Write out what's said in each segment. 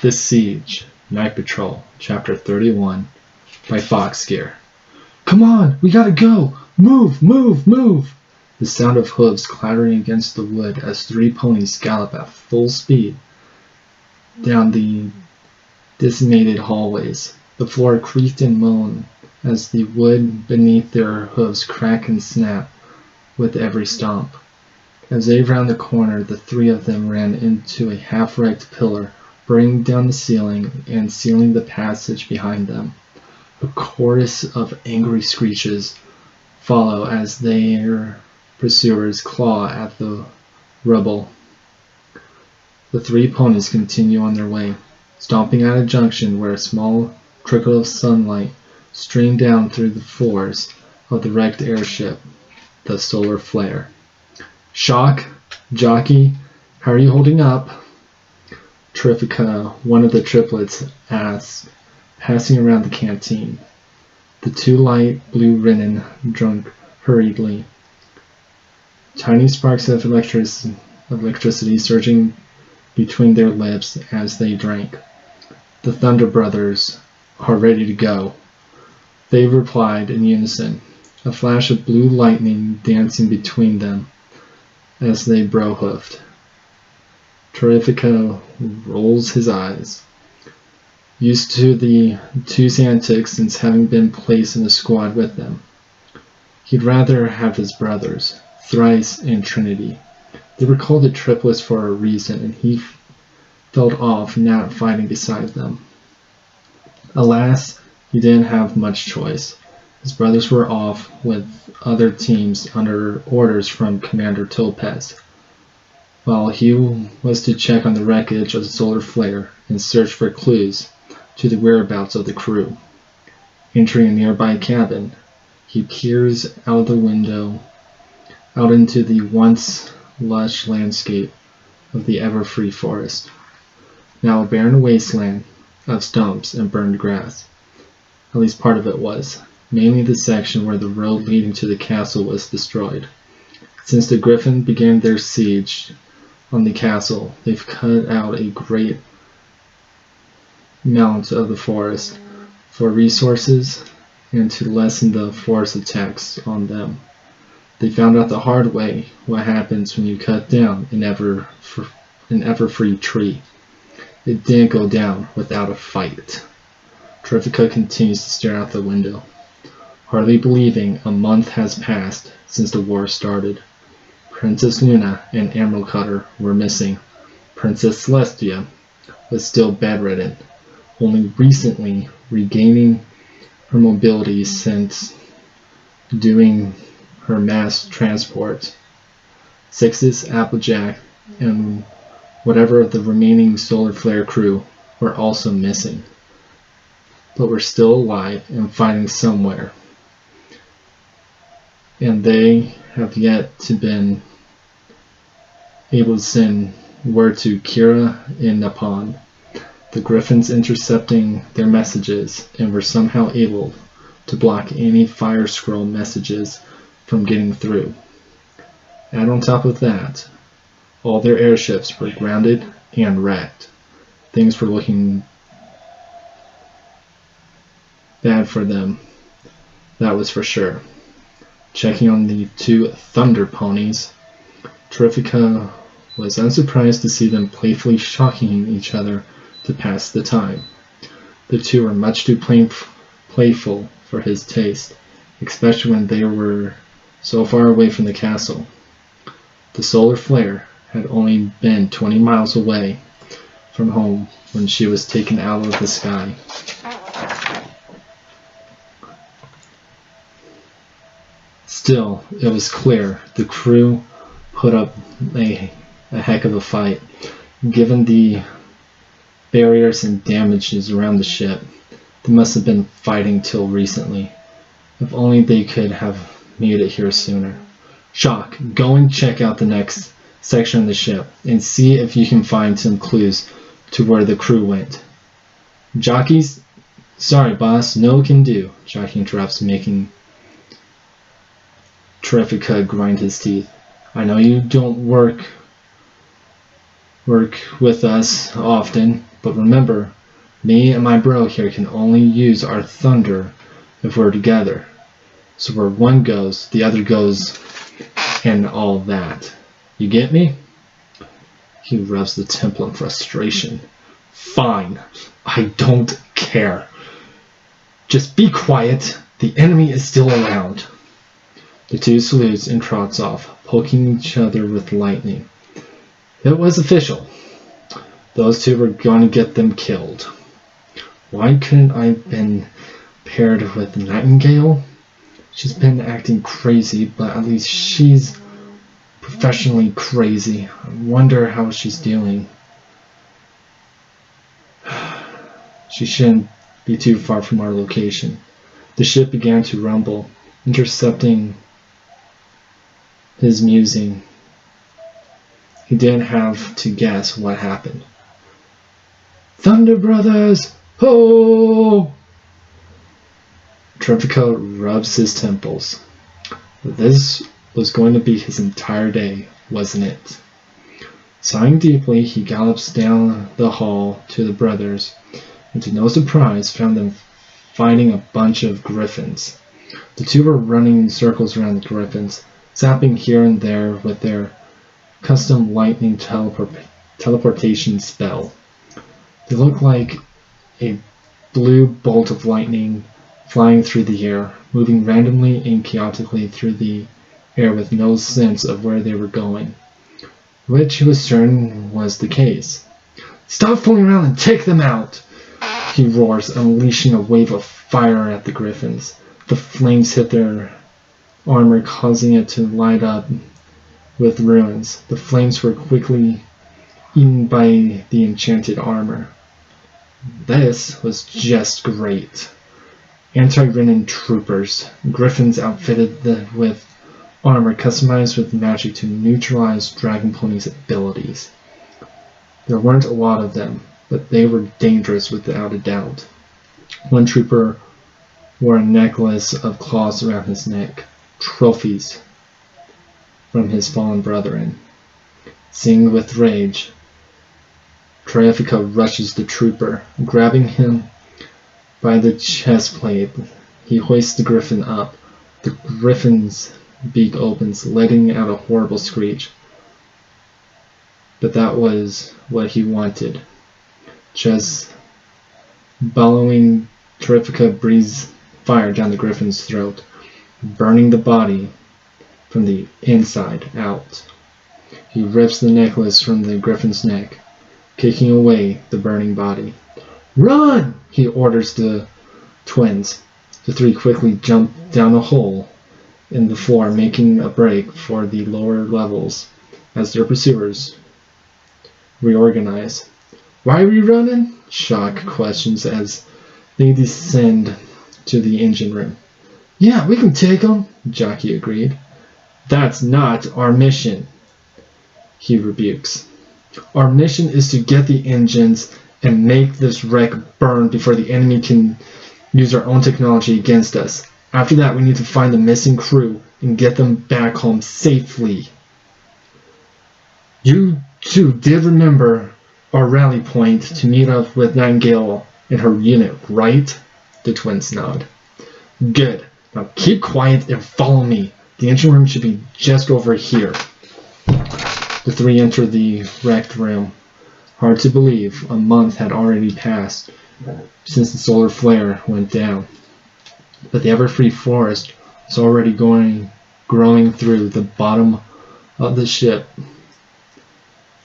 The Siege, Night Patrol, Chapter 31, by Fox Gear. Come on, we gotta go! Move, move, move! The sound of hooves clattering against the wood as 3 ponies gallop at full speed down the decimated hallways. The floor creaked and moaned as the wood beneath their hooves cracked and snapped with every stomp. As they rounded the corner, the 3 of them ran into a half-wrecked pillar, bringing down the ceiling and sealing the passage behind them. A chorus of angry screeches follow as their pursuers claw at the rubble. The 3 ponies continue on their way, stomping at a junction where a small trickle of sunlight streamed down through the floors of the wrecked airship, the solar flare. Shock, Jockey, how are you holding up? Terrifica, one of the triplets, asked, passing around the canteen. The 2 light blue Renin drank hurriedly, tiny sparks of electricity surging between their lips as they drank. The Thunder Brothers are ready to go, they replied in unison, a flash of blue lightning dancing between them as they bro-hoofed. Terrifica rolls his eyes. Used to the 2's antics since having been placed in a squad with them. He'd rather have his brothers, Thrice and Trinity. They were called the triplets for a reason, and he felt off not fighting beside them. Alas, he didn't have much choice. His brothers were off with other teams under orders from Commander Topaz, while he was to check on the wreckage of the solar flare and search for clues to the whereabouts of the crew. Entering a nearby cabin, he peers out the window out into the once lush landscape of the ever-free forest, now a barren wasteland of stumps and burned grass. At least part of it was, mainly the section where the road leading to the castle was destroyed. Since the Griffin began their siege on the castle, they've cut out a great amount of the forest for resources and to lessen the forest attacks on them. They found out the hard way what happens when you cut down an ever-free tree. It didn't go down without a fight. Terrifica continues to stare out the window, hardly believing a month has passed since the war started. Princess Luna and Emerald Cutter were missing. Princess Celestia was still bedridden, only recently regaining her mobility since doing her mass transport. Sixes, Applejack, and whatever of the remaining solar flare crew were also missing, but were still alive and fighting somewhere. And they have yet to been able to send word to Kira in Nippon. The Griffins intercepting their messages and were somehow able to block any fire scroll messages from getting through. And on top of that, all their airships were grounded and wrecked. Things were looking bad for them, that was for sure. Checking on the 2 Thunder Ponies, Terrifica was unsurprised to see them playfully shocking each other to pass the time. The 2 were much too playful for his taste, especially when they were so far away from the castle. The solar flare had only been 20 miles away from home when she was taken out of the sky. Still, it was clear the crew put up a heck of a fight. Given the barriers and damages around the ship, they must have been fighting till recently. If only they could have made it here sooner. Shock, go and check out the next section of the ship and see if you can find some clues to where the crew went. Jockeys? Sorry, boss, no can do, Jockey interrupts, making Terrifica grind his teeth. I know you don't work with us often, But remember, me and my bro here can only use our thunder if we're together. So where one goes, the other goes, and all that. You get me? He rubs the temple in frustration. Fine, I don't care. Just be quiet. The enemy is still around. The two salutes and trots off, poking each other with lightning. It was official. Those two were going to get them killed. Why couldn't I have been paired with Nightingale? She's been acting crazy, but at least she's professionally crazy. I wonder how she's doing. She shouldn't be too far from our location. The ship began to rumble, intercepting his musing. He didn't have to guess what happened. Thunder Brothers! Ho! Terrifica rubs his temples. This was going to be his entire day, wasn't it? Sighing deeply, he gallops down the hall to the brothers, and to no surprise found them fighting a bunch of griffins. The two were running in circles around the griffins, zapping here and there with their custom lightning teleportation spell. They looked like a blue bolt of lightning flying through the air, moving randomly and chaotically through the air with no sense of where they were going, which he was certain was the case. Stop fooling around and take them out! He roars, unleashing a wave of fire at the griffins. The flames hit their armor, causing it to light up with ruins. The flames were quickly eaten by the enchanted armor. This was just great. Anti-Renin troopers, griffins outfitted with armor customized with magic to neutralize Dragon Pony's abilities. There weren't a lot of them, but they were dangerous without a doubt. One trooper wore a necklace of claws around his neck, trophies from his fallen brethren. Seeing with rage, Terrifica rushes the trooper. Grabbing him by the chest plate, he hoists the griffin up. The griffin's beak opens, letting out a horrible screech. But that was what he wanted. Just bellowing, Terrifica breathes fire down the griffin's throat, burning the body from the inside out. He rips the necklace from the griffin's neck, kicking away the burning body. Run! He orders the twins. The three quickly jump down a hole in the floor, making a break for the lower levels as their pursuers reorganize. Why are we running? Shock questions as they descend to the engine room. Yeah, we can take them, Jockey agreed. That's not our mission, he rebukes. Our mission is to get the engines and make this wreck burn before the enemy can use our own technology against us. After that, we need to find the missing crew and get them back home safely. You two did remember our rally point to meet up with Nightingale and her unit, right? The twins nod. Good. Now keep quiet and follow me. The engine room should be just over here. The three enter the wrecked room. Hard to believe, a month had already passed since the solar flare went down. But the ever-free forest was already growing through the bottom of the ship.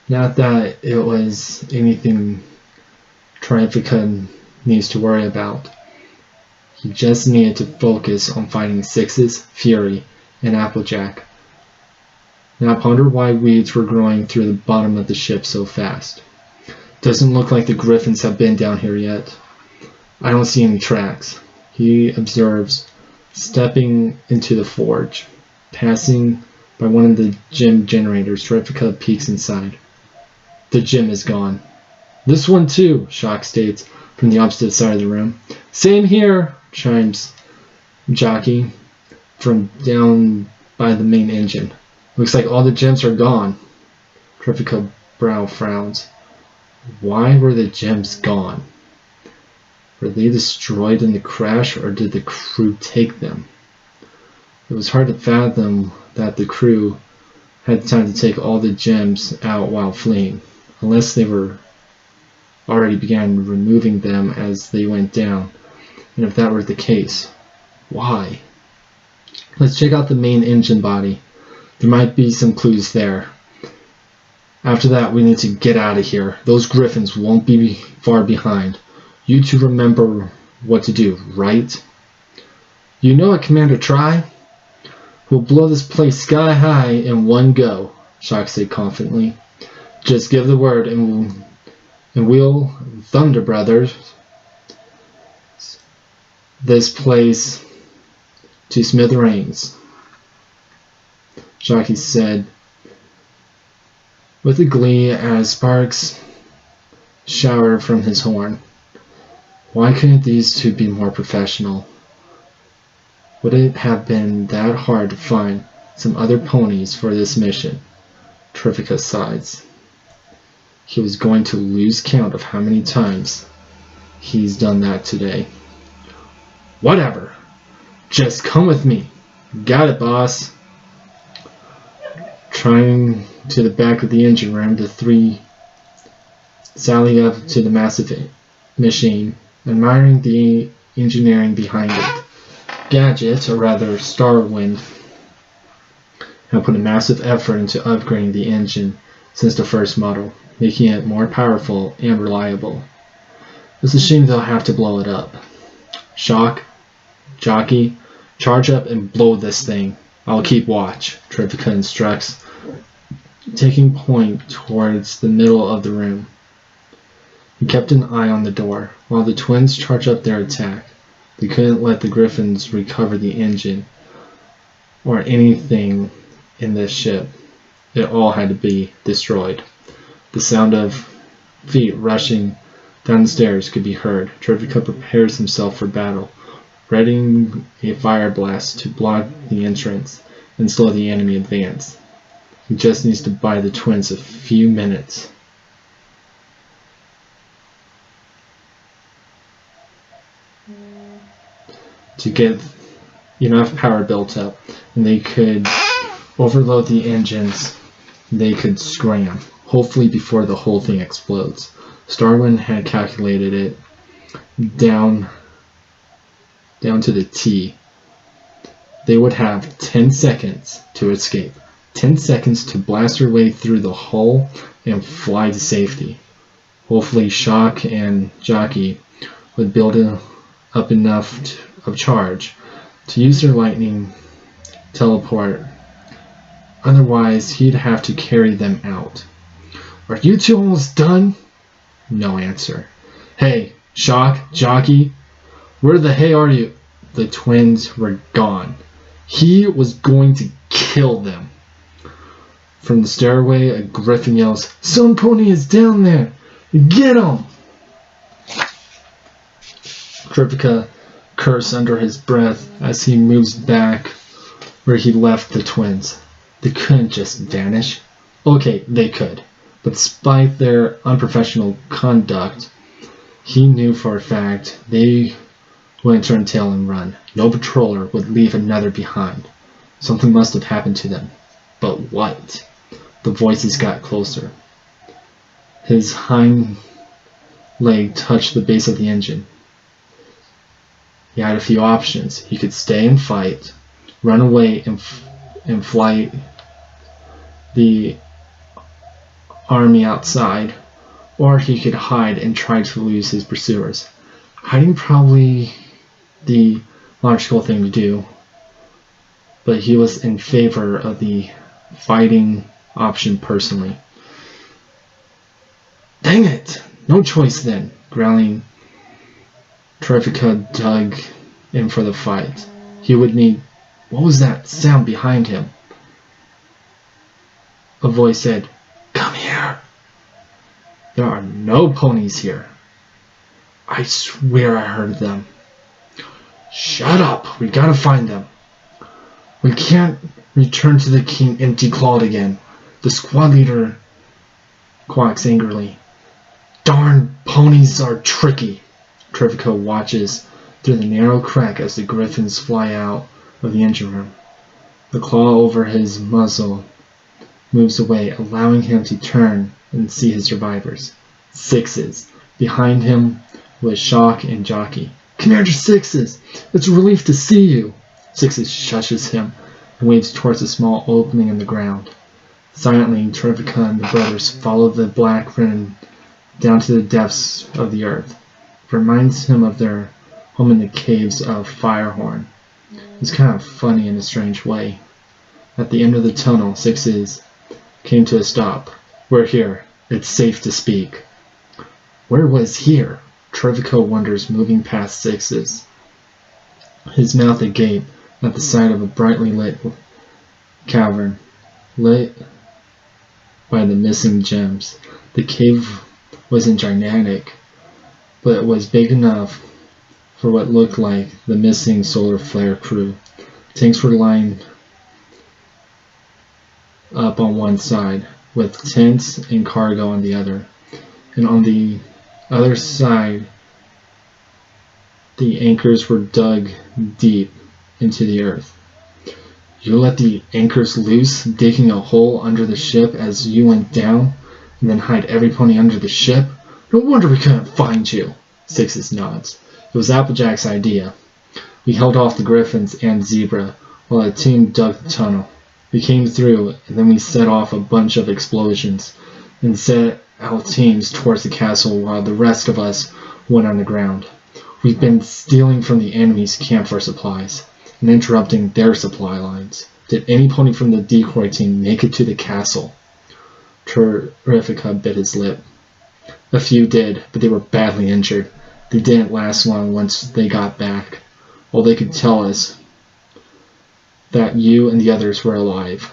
Not that it was anything Terrifica needs to worry about. He just needed to focus on fighting Sixes, Fury, and Applejack. Now ponder why weeds were growing through the bottom of the ship so fast. Doesn't look like the griffins have been down here yet. I don't see any tracks. He observes, stepping into the forge. Passing by one of the gym generators, Terrifica peeks inside. The gym is gone. This one too, Shock states from the opposite side of the room. Same here, chimes Jockey from down by the main engine. Looks like all the gems are gone. Terrifica brow frowns. Why were the gems gone? Were they destroyed in the crash, or did the crew take them? It was hard to fathom that the crew had time to take all the gems out while fleeing, unless they were already began removing them as they went down. And if that were the case, why? Let's check out the main engine body. There might be some clues there. After that, we need to get out of here. Those griffins won't be far behind. You two remember what to do, right? You know it, Commander Try. We'll blow this place sky high in one go, Shock said confidently. Just give the word and we'll thunder, brothers. This place to smithereens, Shocky said with a glee as sparks showered from his horn. Why couldn't these two be more professional? Would it have been that hard to find some other ponies for this mission? Terrifica sighs. He was going to lose count of how many times he's done that today. Whatever. Just come with me. Got it, boss. Trying to the back of the engine room, the three sally up to the massive machine, admiring the engineering behind it. Gadget, or rather Starwind, had put a massive effort into upgrading the engine since the first model, making it more powerful and reliable. It's a shame they'll have to blow it up. Shock, Jockey, charge up and blow this thing. I'll keep watch, Terrifica instructs, taking point towards the middle of the room. He kept an eye on the door, while the twins charged up their attack. They couldn't let the griffins recover the engine, or anything in this ship. It all had to be destroyed. The sound of feet rushing down the stairs could be heard. Terrifica prepares himself for battle, readying a fire blast to block the entrance and slow the enemy advance. He just needs to buy the twins a few minutes. To get enough power built up, and they could overload the engines. They could scram, hopefully before the whole thing explodes. Starwind had calculated it down to the T. They would have 10 seconds to escape. 10 seconds to blast their way through the hull and fly to safety. Hopefully Shock and Jockey would build up enough of charge to use their lightning teleport. Otherwise, he'd have to carry them out. Are you two almost done? No answer. Hey, Shock, Jockey, where the hey are you? The twins were gone. He was going to kill them. From the stairway, a griffin yells, "Some pony is down there! Get him!" Terrifica curses under his breath as he moves back where he left the twins. They couldn't just vanish. Okay, they could. But despite their unprofessional conduct, he knew for a fact they wouldn't turn tail and run. No patroller would leave another behind. Something must have happened to them. But what? The voices got closer. His hind leg touched the base of the engine. He had a few options. He could stay and fight, run away and fly the army outside, or he could hide and try to lose his pursuers. Hiding probably the logical thing to do, but he was in favor of the fighting option personally. Dang it! No choice then. Growling, Terrifica dug in for the fight. He would need... What was that sound behind him? A voice said, "Come here." There are no ponies here. I swear I heard them. Shut up! We gotta find them. We can't return to the king empty-clawed again. The squad leader quacks angrily. Ponies are tricky. Terrifico watches through the narrow crack as the griffins fly out of the engine room. The claw over his muzzle moves away, allowing him to turn and see his survivors. Sixes. Behind him was Shock and Jockey. Commander Sixes! It's a relief to see you! Sixes shushes him and waves towards a small opening in the ground. Silently, Terrifica and the brothers follow the black wren down to the depths of the earth. It reminds him of their home in the caves of Firehorn. It's kind of funny in a strange way. At the end of the tunnel, Sixes came to a stop. We're here. It's safe to speak. Where was here? Terrifico wonders, moving past Sixes. His mouth agape at the sight of a brightly lit cavern, lit by the missing gems. The cave wasn't gigantic, but it was big enough for what looked like the missing solar flare crew. Tanks were lined up on one side, with tents and cargo on the other. And on the other side, the anchors were dug deep into the earth. You let the anchors loose, digging a hole under the ship as you went down, and then hide every pony under the ship? No wonder we couldn't find you. Sixes nods. It was Applejack's idea. We held off the griffins and zebra while a team dug the tunnel. We came through, and then we set off a bunch of explosions and set our teams towards the castle while the rest of us went underground. We've been stealing from the enemy's camp for supplies and interrupting their supply lines. Did any pony from the decoy team make it to the castle? Terrifica bit his lip. A few did, but they were badly injured. They didn't last long once they got back. All they could tell us that you and the others were alive,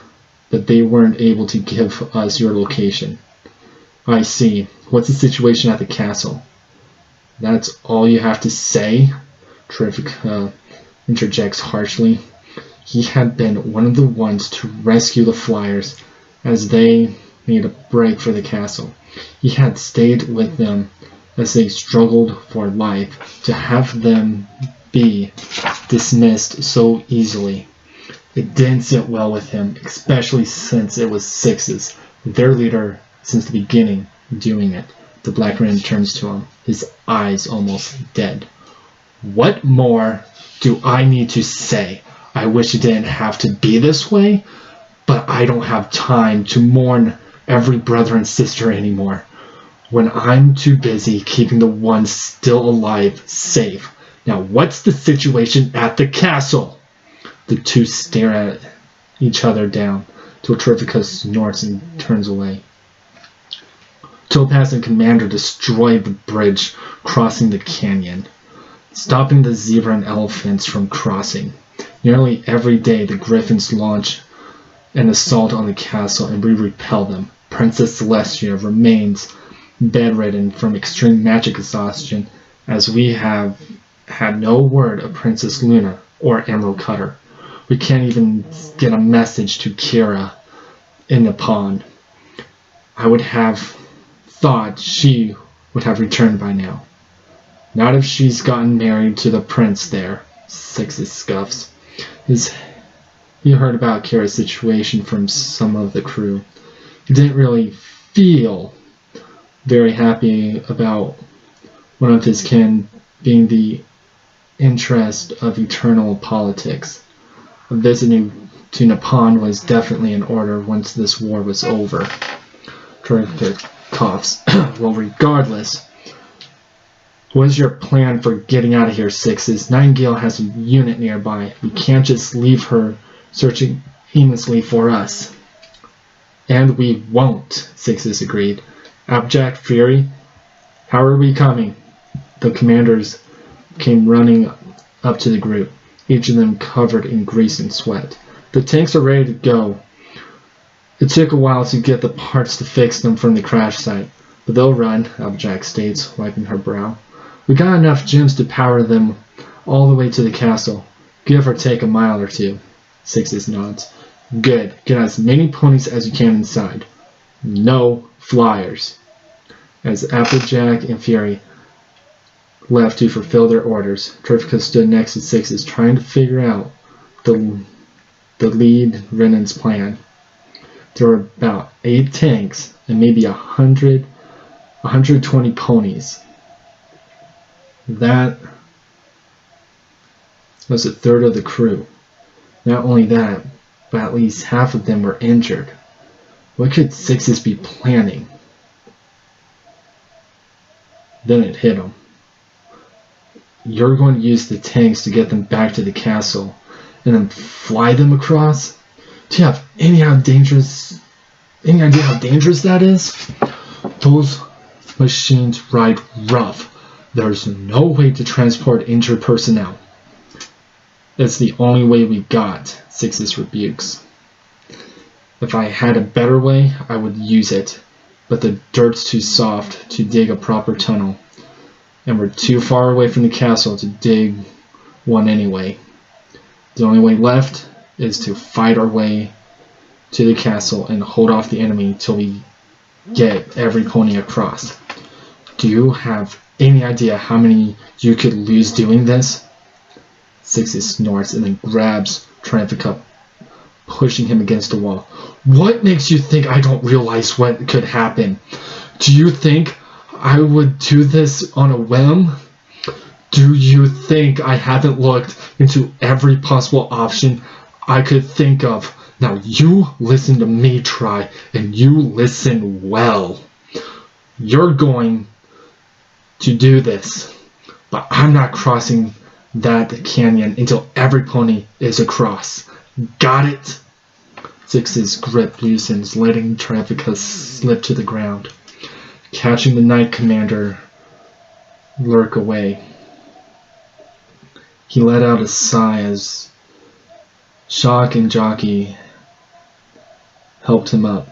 but they weren't able to give us your location. I see. What's the situation at the castle? That's all you have to say? Terrifica interjects harshly. He had been one of the ones to rescue the flyers as they made a break for the castle. He had stayed with them as they struggled for life. To have them be dismissed so easily, it didn't sit well with him, especially since it was Sixes, their leader since the beginning, doing it. The black wren turns to him, his eyes almost dead. What more do I need to say? I wish it didn't have to be this way, but I don't have time to mourn every brother and sister anymore, when I'm too busy keeping the ones still alive safe. Now what's the situation at the castle? The two stare at each other down till Terrifica snorts and turns away. Topaz and Commander destroyed the bridge crossing the canyon, stopping the zebra and elephants from crossing. Nearly every day the griffins launch an assault on the castle and we repel them. Princess Celestia remains bedridden from extreme magic exhaustion, as we have had no word of Princess Luna or Emerald Cutter. We can't even get a message to Kira in the pond. I would have thought she would have returned by now. Not if she's gotten married to the prince there, Sixes scuffs. He heard about Kira's situation from some of the crew. He didn't really feel very happy about one of his kin being the interest of eternal politics. A visit to Nippon was definitely in order once this war was over. Terrific coughs. Well, regardless, what's your plan for getting out of here, Sixes? Nightingale has a unit nearby. We can't just leave her searching aimlessly for us. And we won't, Sixes agreed. Abject Fury, how are we coming? The commanders came running up to the group, each of them covered in grease and sweat. The tanks are ready to go. It took a while to get the parts to fix them from the crash site, but they'll run, Abject states, wiping her brow. We got enough gems to power them all the way to the castle, give or take a mile or two. Sixes nods. Good. Get as many ponies as you can inside. No flyers. As Applejack and Fury left to fulfill their orders, Terrifica stood next to Sixes, trying to figure out the lead Renan's plan. There were about 8 tanks and maybe 120 ponies. That was a third of the crew. Not only that, but at least half of them were injured. What could Sixes be planning? Then it hit him. You're going to use the tanks to get them back to the castle and then fly them across? Do you have any idea how dangerous that is? Those machines ride rough. There's no way to transport injured personnel. It's the only way we got, Sixes rebukes. If I had a better way, I would use it, but the dirt's too soft to dig a proper tunnel, and we're too far away from the castle to dig one anyway. The only way left is to fight our way to the castle and hold off the enemy till we get every pony across. Do you have any idea how many you could lose doing this? Sixes snorts and then grabs Terrifica, pushing him against the wall. What makes you think I don't realize what could happen? Do you think I would do this on a whim? Do you think I haven't looked into every possible option I could think of? Now you listen to me try, and you listen well. You're going to do this, but I'm not crossing that canyon until every pony is across. Got it? Six's grip loosens, letting Terrifica slip to the ground, catching the Knight Commander lurk away. He let out a sigh as Shock and Jockey helped him up.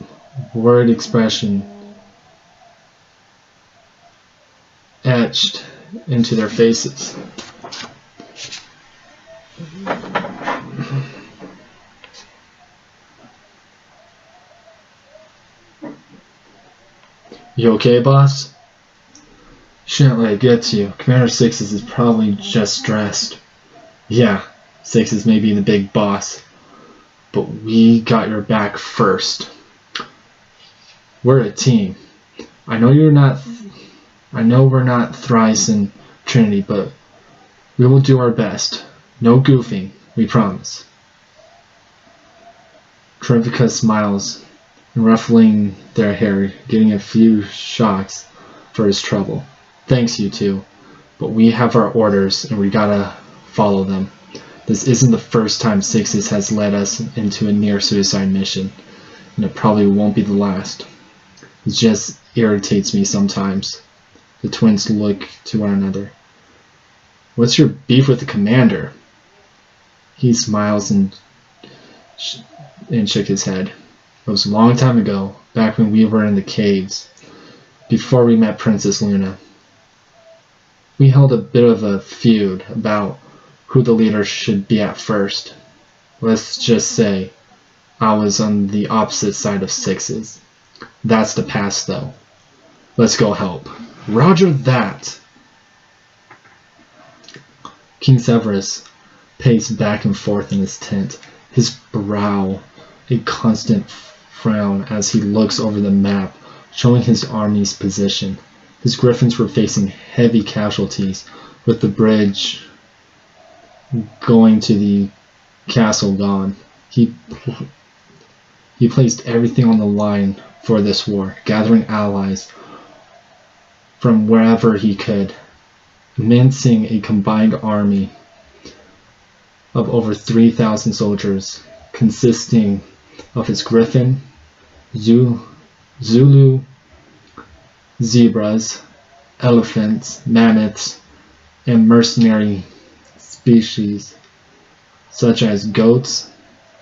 Worried expression etched into their faces. You okay, boss? Shouldn't let it get to you. Commander Sixes is probably just stressed. Yeah, Sixes may be the big boss, but we got your back first. We're a team. I know we're not Thrice and Trinity, but we will do our best. No goofing, we promise. Terrifica smiles, ruffling their hair, getting a few shocks for his trouble. Thanks, you two, but we have our orders and we gotta follow them. This isn't the first time Sixes has led us into a near-suicide mission, and it probably won't be the last. It just irritates me sometimes. The twins look to one another. What's your beef with the commander? He smiles and shook his head. It was a long time ago, back when we were in the caves, before we met Princess Luna. We held a bit of a feud about who the leader should be at first. Let's just say I was on the opposite side of Sixes. That's the past, though. Let's go help. Roger that! King Severus paced back and forth in his tent, his brow a constant frown as he looks over the map, showing his army's position. His griffins were facing heavy casualties, with the bridge going to the castle gone. He placed everything on the line for this war, gathering allies from wherever he could, mincing a combined army of over 3,000 soldiers, consisting of his griffin, Zulu, zebras, elephants, mammoths, and mercenary species such as goats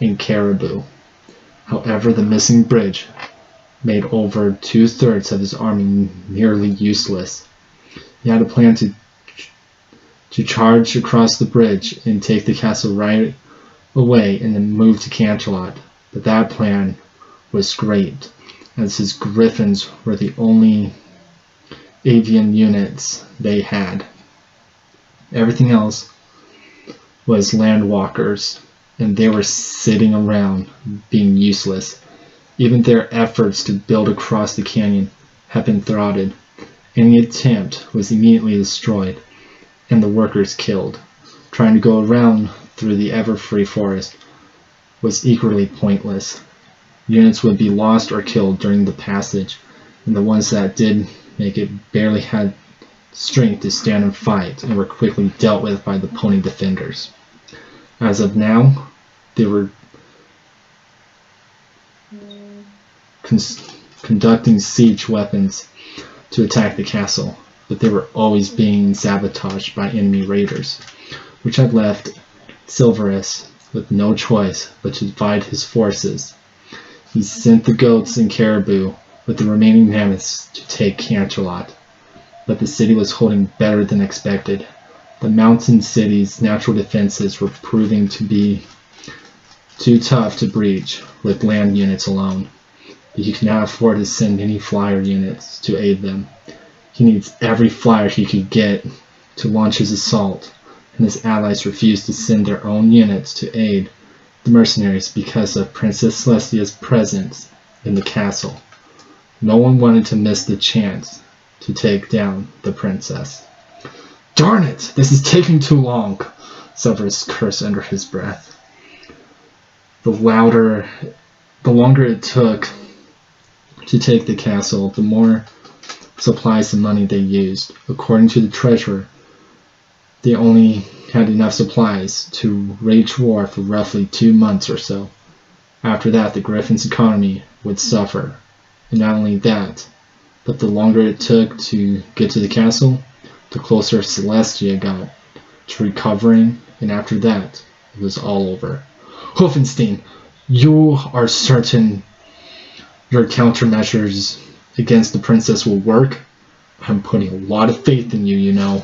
and caribou. However, the missing bridge made over 2/3 of his army nearly useless. He had a plan to charge across the bridge and take the castle right away and then move to Canterlot, but that plan was scraped, as his griffins were the only avian units they had. Everything else was land walkers, and they were sitting around being useless. Even their efforts to build across the canyon had been thwarted. Any attempt was immediately destroyed, and the workers killed. Trying to go around through the ever-free forest was equally pointless. Units would be lost or killed during the passage, and the ones that did make it barely had strength to stand and fight, and were quickly dealt with by the pony defenders. As of now, they were conducting siege weapons to attack the castle, but they were always being sabotaged by enemy raiders, which had left Silverus with no choice but to divide his forces. He sent the goats and caribou with the remaining mammoths to take Canterlot, but the city was holding better than expected. The mountain city's natural defenses were proving to be too tough to breach with land units alone, but he could not afford to send any flyer units to aid them. He needs every flyer he could get to launch his assault, and his allies refused to send their own units to aid the mercenaries because of Princess Celestia's presence in the castle. No one wanted to miss the chance to take down the princess. "Darn it! This is taking too long," Severus cursed under his breath. The longer it took to take the castle, the more supplies and money they used. According to the treasurer, they only had enough supplies to wage war for roughly 2 months or so. After that, the Griffin's economy would suffer. And not only that, but the longer it took to get to the castle, the closer Celestia got to recovering, and after that, it was all over. "Hoofenstein, you are certain your countermeasures against the princess will work? I'm putting a lot of faith in you, you know."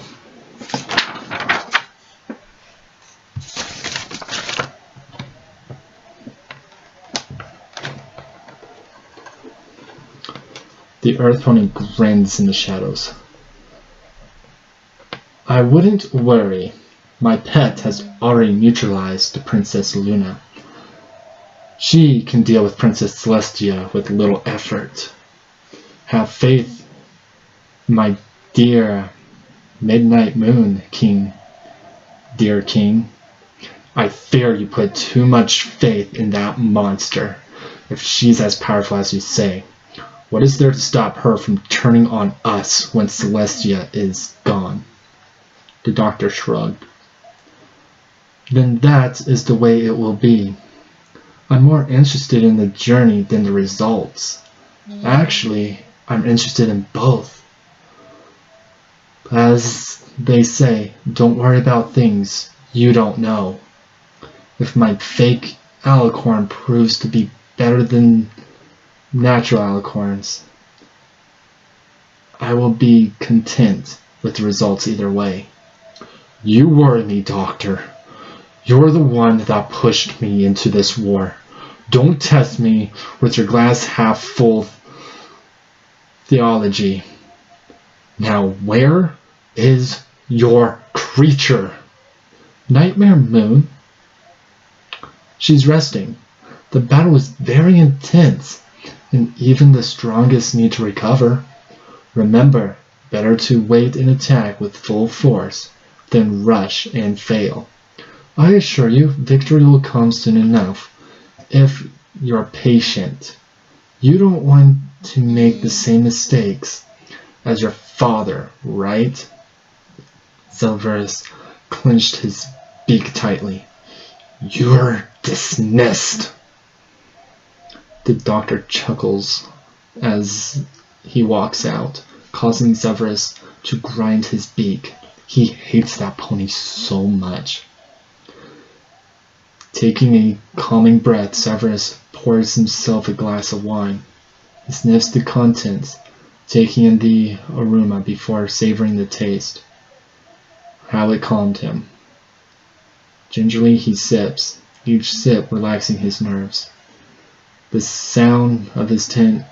The Earth Pony grins in the shadows. "I wouldn't worry. My pet has already neutralized the Princess Luna. She can deal with Princess Celestia with little effort. Have faith, my dear Midnight Moon King, dear King. I fear you put too much faith in that monster, if she's as powerful as you say. What is there to stop her from turning on us when Celestia is gone?" The doctor shrugged. "Then that is the way it will be. I'm more interested in the journey than the results. Actually, I'm interested in both. As they say, don't worry about things you don't know. If my fake alicorn proves to be better than natural alicorns, I will be content with the results either way." "You worry me, Doctor. You're the one that pushed me into this war. Don't test me with your glass half full theology. Now where is your creature?" "Nightmare Moon? She's resting. The battle was very intense, and even the strongest need to recover. Remember, better to wait and attack with full force than rush and fail. I assure you, victory will come soon enough, if you're patient. You don't want to make the same mistakes as your father, right?" Silverus clenched his beak tightly. "You're dismissed." The doctor chuckles as he walks out, causing Severus to grind his beak. He hates that pony so much. Taking a calming breath, Severus pours himself a glass of wine. He sniffs the contents, taking in the aroma before savoring the taste. How it calmed him. Gingerly he sips, each sip relaxing his nerves. The sound of his tent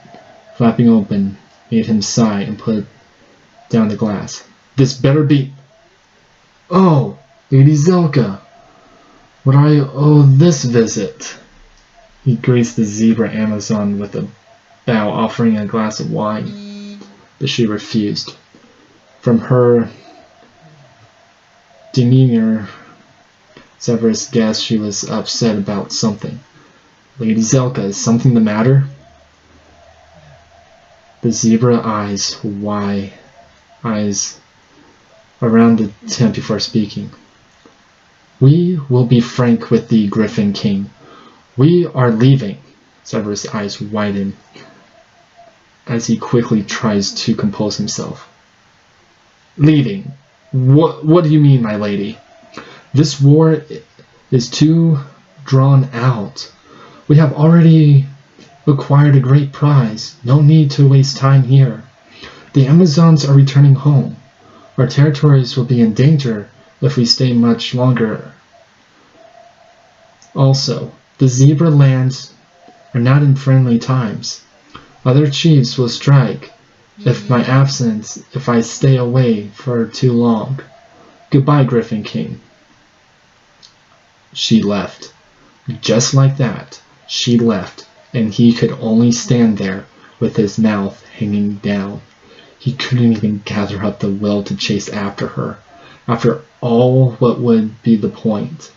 flapping open made him sigh and put down the glass. This better be... Oh, Lady Zelka, what I owe this visit? He greets the zebra Amazon with a bow, offering a glass of wine, but she refused. From her demeanor, Severus guessed she was upset about something. Lady Zelka, is something the matter? The zebra eyes around the tent before speaking. We will be frank with the Griffin King. We are leaving. Severus' eyes widen as he quickly tries to compose himself. Leaving? What do you mean, my lady? This war is too drawn out. We have already acquired a great prize. No need to waste time here. The Amazons are returning home. Our territories will be in danger if we stay much longer. Also, the zebra lands are not in friendly times. Other chiefs will strike if I stay away for too long. Goodbye, Griffin King. She left. Just like that, she left, and he could only stand there with his mouth hanging down. He couldn't even gather up the will to chase after her. After all, what would be the point?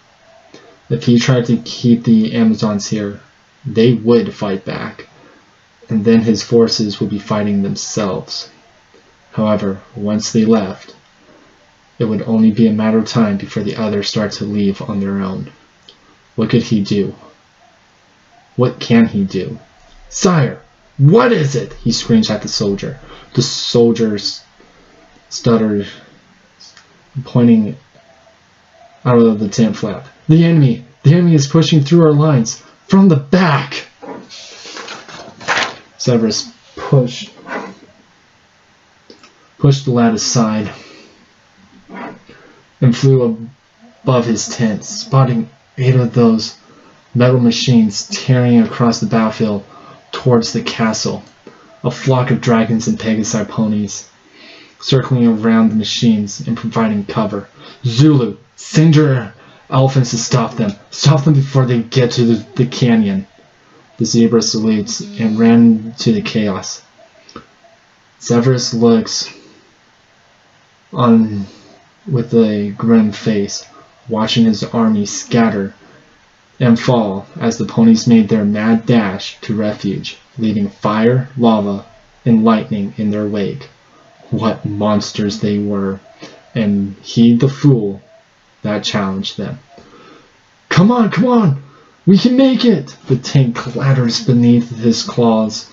If he tried to keep the Amazons here, they would fight back, and then his forces would be fighting themselves. However, once they left, it would only be a matter of time before the others start to leave on their own. What could he do? What can he do? Sire, what is it? He screams at the soldier. The soldier stuttered, pointing out of the tent flap. The enemy is pushing through our lines from the back. Severus pushed the lad aside and flew above his tent, spotting 8 of those metal machines tearing across the battlefield towards the castle. A flock of dragons and Pegasi ponies circling around the machines and providing cover. Zulu, send your elephants to stop them. Stop them before they get to the canyon. The zebra salutes and ran to the chaos. Severus looks on with a grim face, watching his army scatter and fall as the ponies made their mad dash to refuge, leaving fire, lava, and lightning in their wake. What monsters they were, and he the fool that challenged them. Come on, we can make it! The tank clatters beneath his claws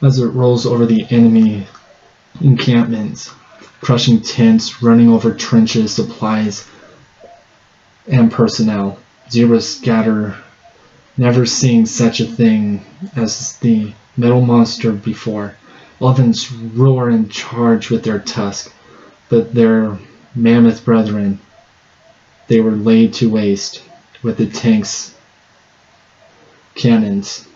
as it rolls over the enemy encampments, crushing tents, running over trenches, supplies, and personnel. Zebras scatter, never seeing such a thing as the metal monster before. Elephants roar and charge with their tusk, but their mammoth brethren, they were laid to waste with the tank's cannons.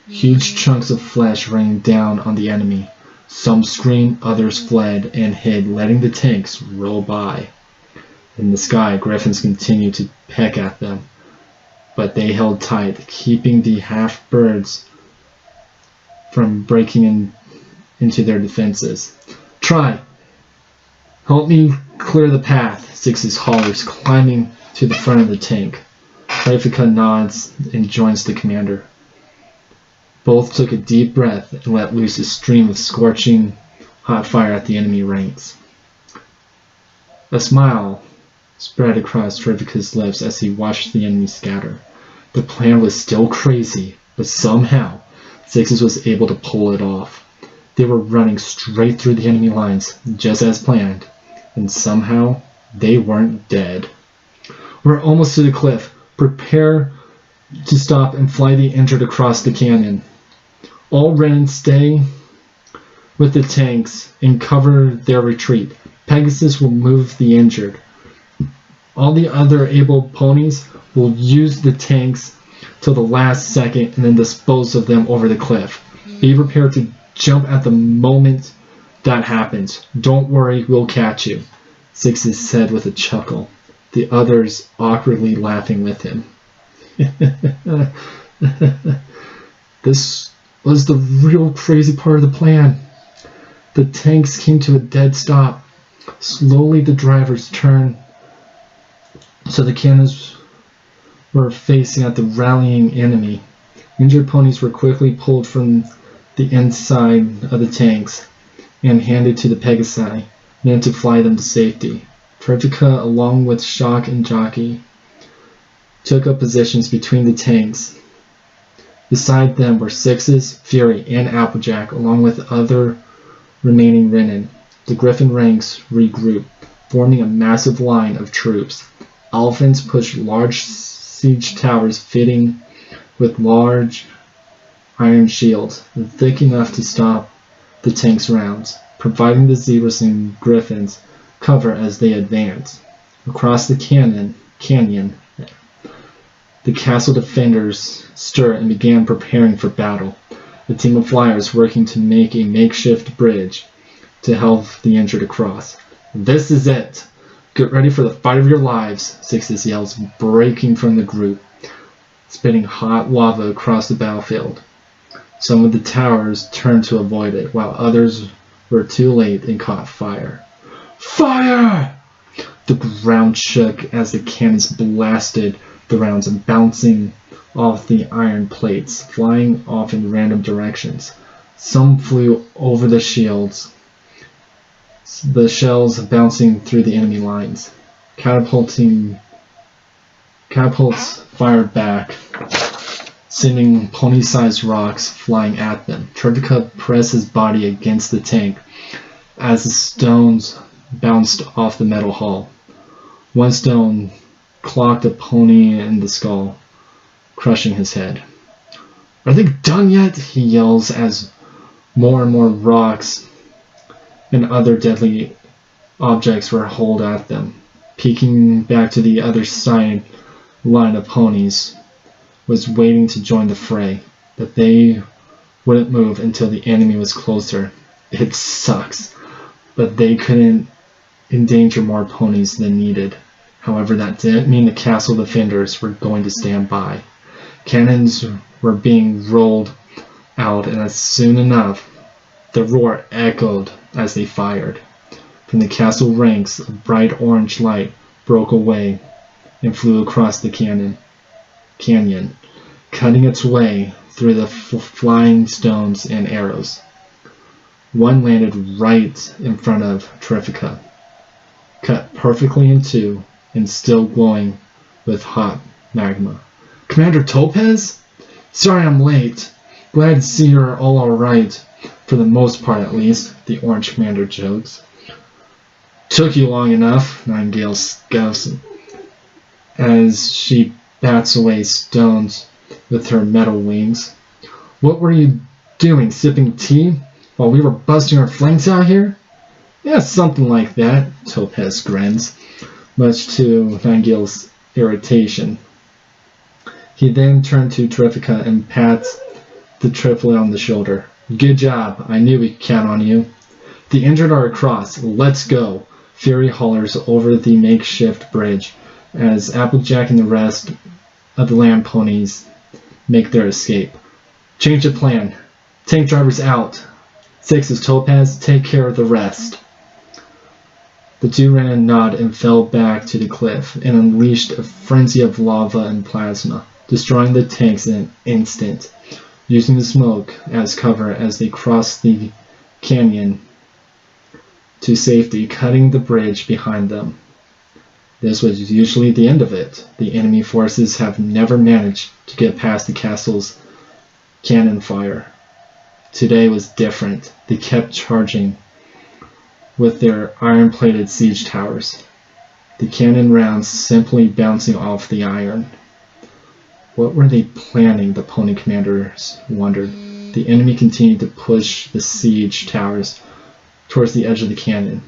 Huge chunks of flesh rained down on the enemy. Some screamed, others fled and hid, letting the tanks roll by. In the sky, griffins continued to peck at them, but they held tight, keeping the half-birds from breaking into their defenses. Try! Help me clear the path, Six's hollers, climbing to the front of the tank. Rafika nods and joins the commander. Both took a deep breath and let loose a stream of scorching hot fire at the enemy ranks. A smile spread across Rafika's lips as he watched the enemy scatter. The plan was still crazy, but somehow Sixes was able to pull it off. They were running straight through the enemy lines, just as planned, and somehow they weren't dead. We're almost to the cliff. Prepare to stop and fly the injured across the canyon. All Ren stay with the tanks and cover their retreat. Pegasus will move the injured. All the other able ponies will use the tanks till the last second and then dispose of them over the cliff. Be prepared to jump at the moment That happens. Don't worry, we'll catch you, Sixes said with a chuckle, the others awkwardly laughing with him. This was the real crazy part of the plan. The tanks came to a dead stop. Slowly the drivers turned so the cannons were facing at the rallying enemy. Injured ponies were quickly pulled from the inside of the tanks and handed to the Pegasi, meant to fly them to safety. Triffica, along with Shock and Jockey, took up positions between the tanks. Beside them were Sixes, Fury, and Applejack, along with other remaining Renin. The Griffin ranks regrouped, forming a massive line of troops. Elephants pushed large siege towers fitting with large iron shields, thick enough to stop the tanks' rounds, providing the Zebras and Griffins cover as they advanced. Across the canyon, the castle defenders stirred and began preparing for battle. A team of flyers working to make a makeshift bridge to help the injured across. This is it! Get ready for the fight of your lives, Sixes yells, breaking from the group, spitting hot lava across the battlefield. Some of the towers turned to avoid it, while others were too late and caught fire. Fire! The ground shook as the cannons blasted the rounds and bouncing off the iron plates, flying off in random directions. Some flew over the shields, the shells bouncing through the enemy lines. Catapults fired back, sending pony-sized rocks flying at them. Triffica pressed his body against the tank as the stones bounced off the metal hull. One stone clocked a pony in the skull, crushing his head. Are they done yet? He yells as more and more rocks and other deadly objects were hurled at them. Peeking back to the other side, line of ponies was waiting to join the fray, but they wouldn't move until the enemy was closer. It sucks, but they couldn't endanger more ponies than needed. However, that didn't mean the castle defenders were going to stand by. Cannons were being rolled out, and as soon enough, the roar echoed as they fired. From the castle ranks, a bright orange light broke away and flew across the canyon, cutting its way through the flying stones and arrows. One landed right in front of Triffica, cut perfectly in two and still glowing with hot magma. Commander Topaz? Sorry I'm late. Glad to see you're all alright, for the most part at least, the Orange Commander jokes. Took you long enough, Nightingale scoffs as she bats away stones with her metal wings. What were you doing, sipping tea while we were busting our flanks out here? Yeah, something like that, Topaz grins, much to Nightingale's irritation. He then turned to Triffica and pats the triplet on the shoulder. Good job, I knew we could count on you. The injured are across, let's go. Fury hollers over the makeshift bridge as Applejack and the rest of the land ponies make their escape. Change the plan. Tank drivers out. Sixes, Topaz, take care of the rest. The two ran a nod and fell back to the cliff and unleashed a frenzy of lava and plasma, destroying the tanks in an instant, using the smoke as cover as they crossed the canyon to safety, cutting the bridge behind them. This was usually the end of it. The enemy forces have never managed to get past the castle's cannon fire. Today was different. They kept charging with their iron-plated siege towers, the cannon rounds simply bouncing off the iron. What were they planning, the pony commanders wondered. The enemy continued to push the siege towers towards the edge of the canyon.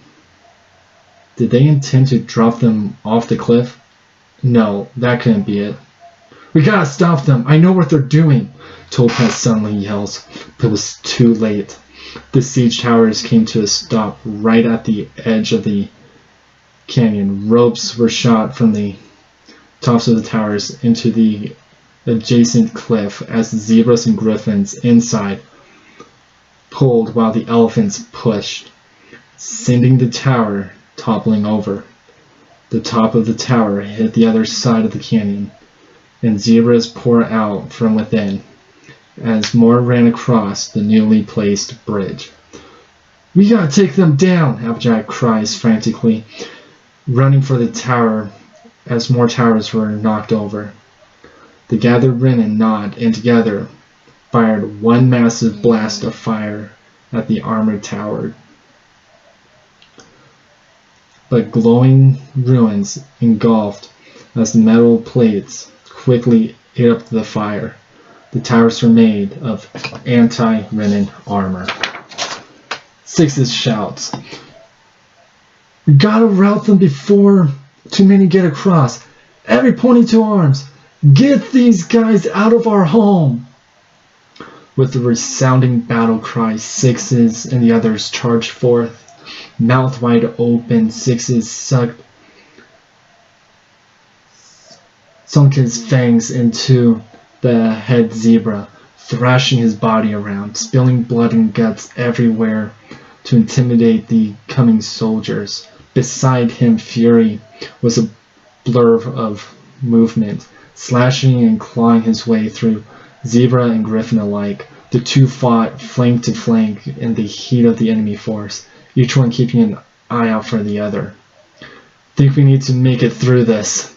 Did they intend to drop them off the cliff? No, that couldn't be it. We gotta stop them! I know what they're doing! Topaz suddenly yells, but it was too late. The siege towers came to a stop right at the edge of the canyon. Ropes were shot from the tops of the towers into the adjacent cliff as the zebras and griffins inside pulled while the elephants pushed, sending the tower toppling over. The top of the tower hit the other side of the canyon, and zebras poured out from within as more ran across the newly placed bridge. "We gotta take them down!" Applejack cries frantically, running for the tower as more towers were knocked over. The gathered women nod and together fired one massive blast of fire at the armored tower. But glowing ruins engulfed as the metal plates quickly ate up the fire. The towers were made of anti-venom armor. Sixes shouts, "We gotta rout them before too many get across. Every pointing to arms. Get these guys out of our home!" With the resounding battle cry, Sixes and the others charged forth. Mouth wide open, Sixes sunk his fangs into the head zebra, thrashing his body around, spilling blood and guts everywhere to intimidate the coming soldiers. Beside him, Fury was a blur of movement, slashing and clawing his way through zebra and griffin alike. The two fought flank to flank in the heat of the enemy force, each one keeping an eye out for the other. "Think we need to make it through this?"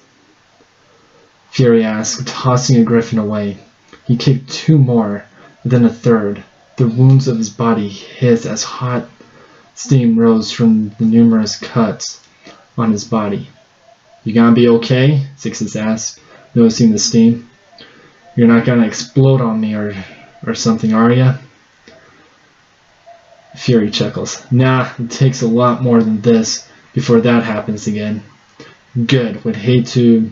Fury asked, tossing a griffin away. He kicked two more, then a third. The wounds of his body hissed as hot steam rose from the numerous cuts on his body. "You gonna be okay?" Sixes asked, noticing the steam. "You're not gonna explode on me or something, are ya?" Fury chuckles. "Nah, it takes a lot more than this before that happens again." "Good. Would hate to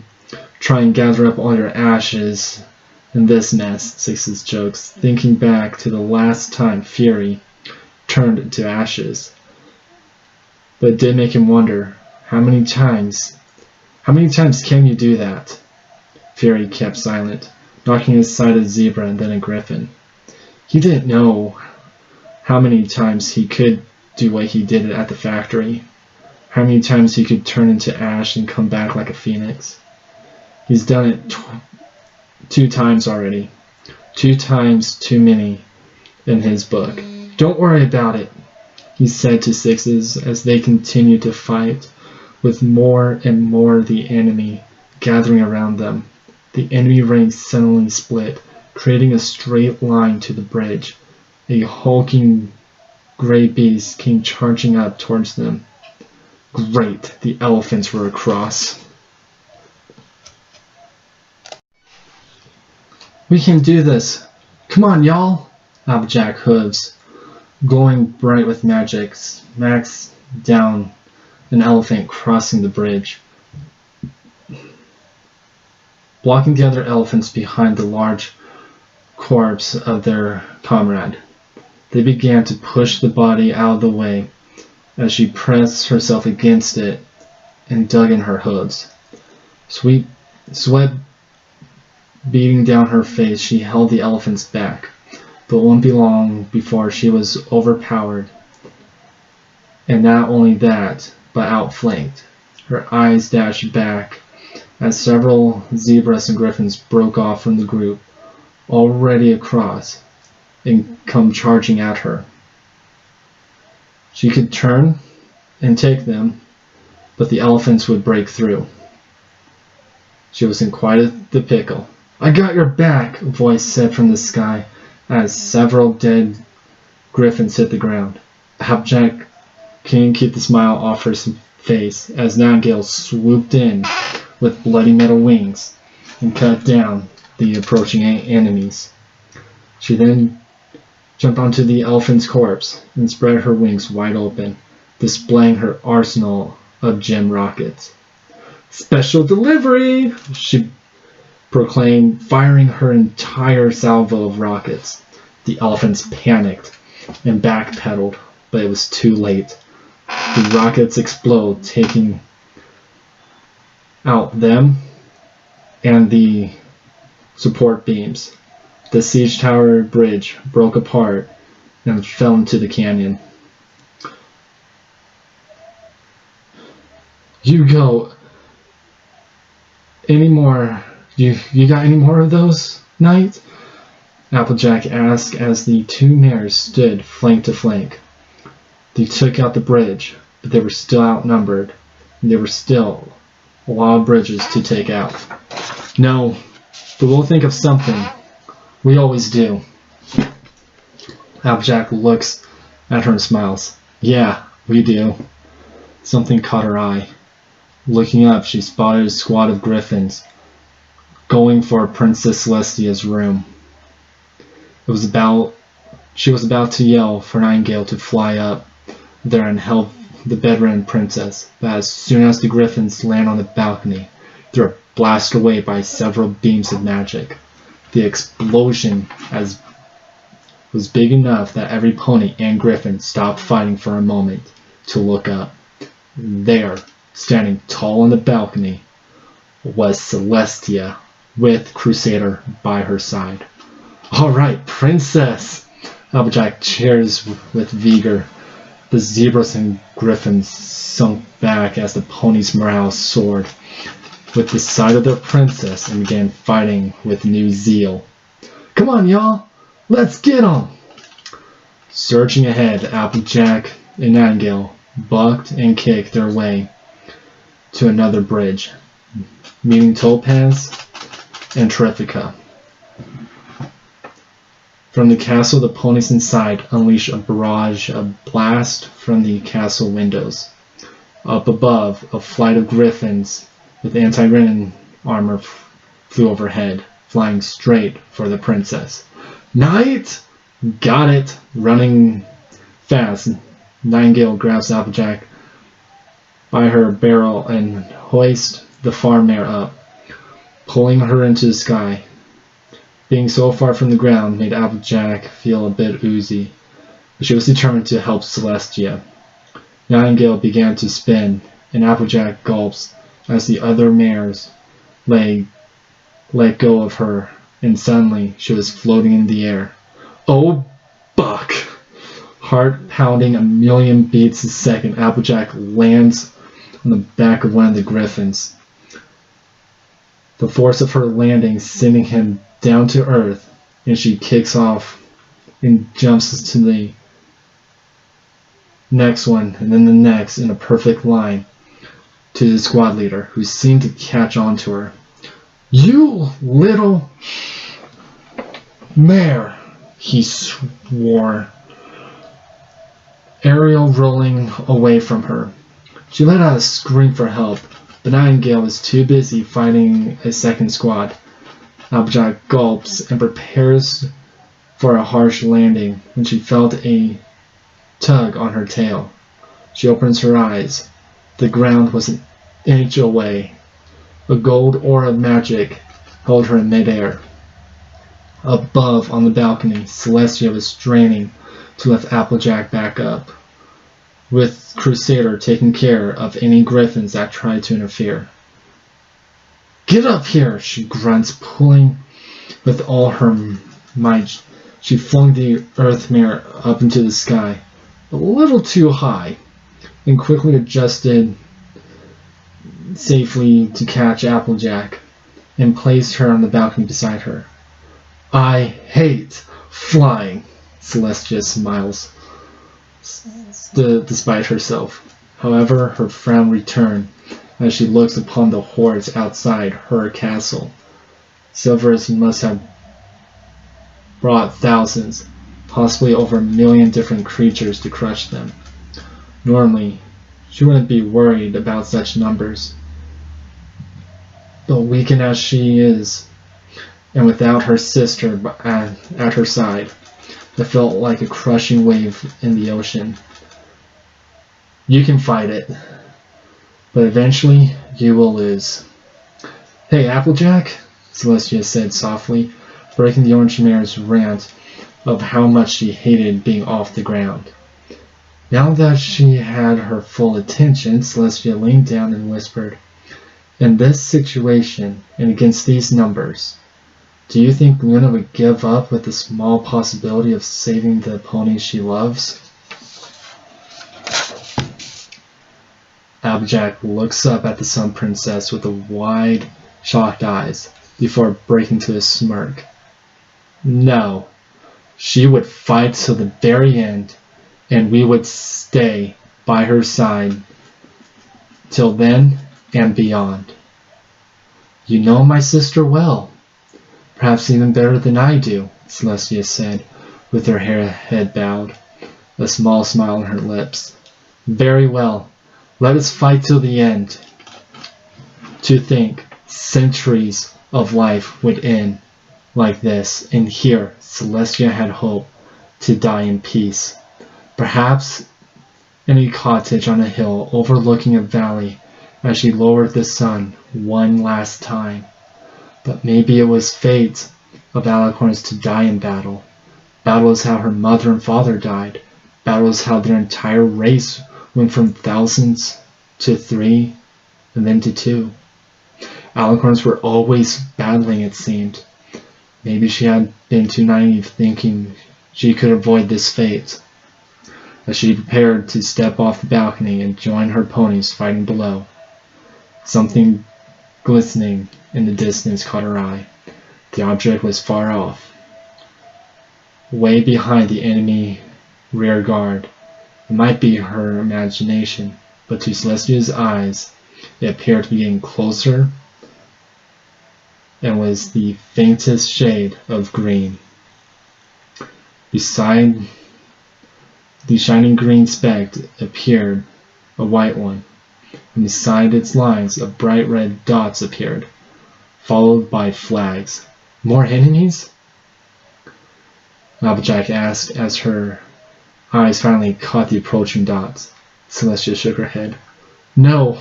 try and gather up all your ashes in this mess," Sixes jokes, thinking back to the last time Fury turned into ashes. But it did make him wonder, how many times can you do that? Fury kept silent, knocking aside a zebra and then a griffin. He didn't know how many times he could do what he did at the factory, how many times he could turn into ash and come back like a phoenix. He's done it 2 times already. 2 times too many in his book. "Don't worry about it," he said to Sixes as they continued to fight, with more and more of the enemy gathering around them. The enemy ranks suddenly split, creating a straight line to the bridge. A hulking gray beast came charging up towards them. Great, the elephants were across. "We can do this. Come on, y'all!" Applejack hooves, glowing bright with magic, smacks down an elephant crossing the bridge, blocking the other elephants behind the large corpse of their comrade. They began to push the body out of the way as she pressed herself against it and dug in her hooves. Sweat beating down her face, she held the elephants back, but it wouldn't be long before she was overpowered, and not only that, but outflanked. Her eyes dashed back as several zebras and griffins broke off from the group, already across, and come charging at her. She could turn and take them, but the elephants would break through. She was in quite the pickle. "I got your back," a voice said from the sky as several dead griffins hit the ground. Applejack couldn't keep the smile off her face as Nightingale swooped in with bloody metal wings and cut down the approaching enemies. She then jumped onto the elephant's corpse and spread her wings wide open, displaying her arsenal of gem rockets. "Special delivery!" she proclaimed, firing her entire salvo of rockets. The elephants panicked and backpedaled, but it was too late. The rockets explode, taking out them and the support beams. The siege tower bridge broke apart and fell into the canyon. You got any more of those, Knight? Applejack asked as the two mares stood flank to flank. They took out the bridge, but they were still outnumbered, and there were still a lot of bridges to take out. No, but we'll think of something. We always do. Applejack looks at her and smiles. Yeah, we do. Something caught her eye. Looking up, she spotted a squad of griffins going for Princess Celestia's room. She was about to yell for Nightingale to fly up there and help the bedridden princess, but as soon as the griffins land on the balcony, they are blasted away by several beams of magic. The explosion was big enough that every pony and griffin stopped fighting for a moment to look up. There, standing tall on the balcony, was Celestia, with Crusader by her side. "All right, Princess!" Applejack cheers with vigor. The zebras and griffins sunk back as the ponies' morale soared with the sight of their princess and began fighting with new zeal. "Come on, y'all! Let's get 'em!" Surging ahead, Applejack and Nightingale bucked and kicked their way to another bridge, meeting Topaz and Terrifica. From the castle, the ponies inside unleashed a barrage of blast from the castle windows. Up above, a flight of griffins with anti-venom armor flew overhead, flying straight for the princess. "Knight!" "Got it!" Running fast, Nightingale grabs Applejack by her barrel and hoists the farm mare up, pulling her into the sky. Being so far from the ground made Applejack feel a bit oozy, but she was determined to help Celestia. Nightingale began to spin, and Applejack gulps as the other mares let go of her, and suddenly she was floating in the air. Oh, Buck! Heart pounding a million beats a second, Applejack lands on the back of one of the griffins. The force of her landing sending him down to earth, and she kicks off and jumps to the next one, and then the next in a perfect line to the squad leader, who seemed to catch on to her. "You little mare!" he swore, Ariel rolling away from her. She let out a scream for help, but Nightingale was too busy fighting a second squad. Applejack gulps and prepares for a harsh landing when she felt a tug on her tail. She opens her eyes. The ground was an inch away. A gold aura of magic held her in midair. Above, on the balcony, Celestia was straining to lift Applejack back up, with Crusader taking care of any griffins that tried to interfere. "Get up here!" she grunts, pulling with all her might. She flung the earth mare up into the sky, a little too high, and quickly adjusted safely to catch Applejack, and placed her on the balcony beside her. "I hate flying," Celestia smiles, despite herself. However, her frown returned as she looks upon the hordes outside her castle. Silvers must have brought thousands, possibly over 1 million different creatures to crush them. Normally, she wouldn't be worried about such numbers. But weakened as she is, and without her sister at her side, it felt like a crushing wave in the ocean. "You can fight it, but eventually you will lose." "Hey, Applejack," Celestia said softly, breaking the orange mare's rant of how much she hated being off the ground. Now that she had her full attention, Celestia leaned down and whispered, "In this situation, and against these numbers, do you think Luna would give up with the small possibility of saving the ponies she loves?" Applejack looks up at the Sun Princess with the wide, shocked eyes before breaking to a smirk. "No, she would fight till the very end, and we would stay by her side till then and beyond. You know my sister well, perhaps even better than I do," Celestia said, with her head bowed, a small smile on her lips. "Very well, let us fight till the end." To think centuries of life would end like this, and here Celestia had hoped to die in peace, perhaps in a cottage on a hill overlooking a valley as she lowered the sun one last time. But maybe it was fate of Alicorns to die in battle. Battle is how her mother and father died. Battle is how their entire race went from thousands to 3 and then to 2. Alicorns were always battling, it seemed. Maybe she had been too naive, thinking she could avoid this fate. As she prepared to step off the balcony and join her ponies fighting below, something glistening in the distance caught her eye. The object was far off, way behind the enemy rear guard. It might be her imagination, but to Celestia's eyes it appeared to be getting closer and was the faintest shade of green. Beside the shining green speck appeared a white one, and beside its lines of bright red dots appeared, followed by flags. "More enemies?" Applejack asked as her eyes finally caught the approaching dots. Celestia shook her head. "No,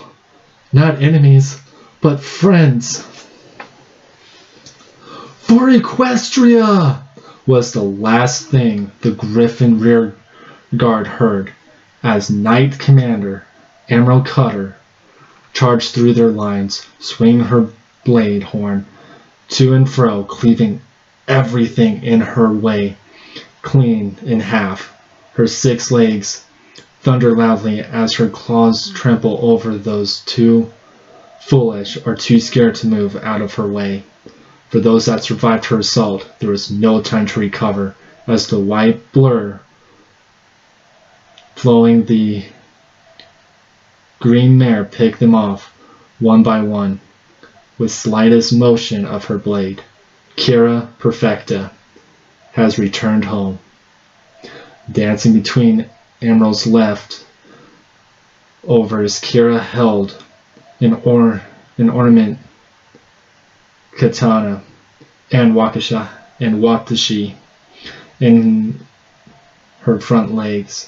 not enemies, but friends." "For Equestria!" was the last thing the Griffin rear guard heard as Knight Commander Emerald Cutter charged through their lines, swinging her blade horn to and fro, cleaving everything in her way clean in half. Her 6 legs thunder loudly as her claws trample over those too foolish or too scared to move out of her way. For those that survived her assault, there was no time to recover, as the white blur flowing the green mare picked them off one by one with slightest motion of her blade. Kira Perfecta has returned home. Dancing between Emerald's left overs, Kira held an ornament katana and watashi in her front legs,